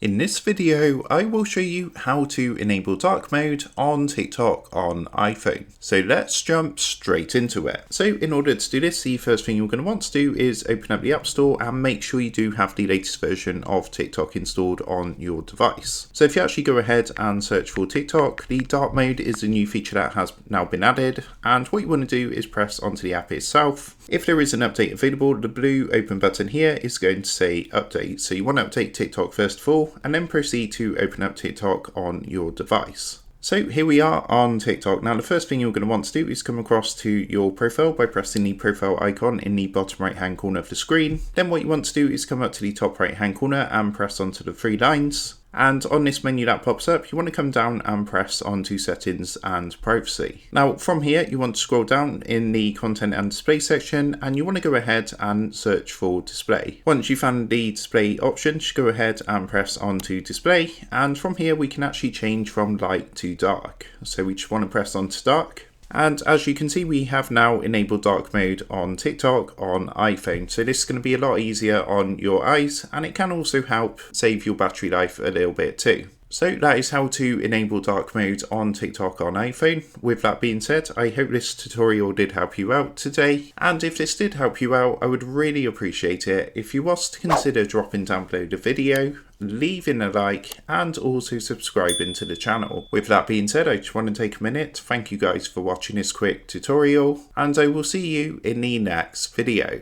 In this video, I will show you how to enable dark mode on TikTok on iPhone. So let's jump straight into it. So in order to do this, the first thing you're going to want to do is open up the App Store and make sure you do have the latest version of TikTok installed on your device. So if you actually go ahead and search for TikTok, the dark mode is a new feature that has now been added. And what you want to do is press onto the app itself. If there is an update available, the blue open button here is going to say update. So you want to update TikTok first of all, and then proceed to open up TikTok on your device. So here we are on TikTok. Now the first thing you're going to want to do is come across to your profile by pressing the profile icon in the bottom right hand corner of the screen. Then what you want to do is come up to the top right hand corner and press onto the three lines. And on this menu that pops up, you want to come down and press onto settings and privacy. Now from here, you want to scroll down in the content and display section, and you want to go ahead and search for display. Once you found the display option, just go ahead and press onto display. And from here, we can actually change from light to dark. So we just want to press onto dark. And as you can see, we have now enabled dark mode on TikTok on iPhone. So this is going to be a lot easier on your eyes, and it can also help save your battery life a little bit too. So that is how to enable dark mode on TikTok on iPhone. With that being said, I hope this tutorial did help you out today. And if this did help you out, I would really appreciate it if you was to consider dropping down below the video, leaving a like, and also subscribing to the channel. With that being said, I just want to take a minute to thank you guys for watching this quick tutorial, and I will see you in the next video.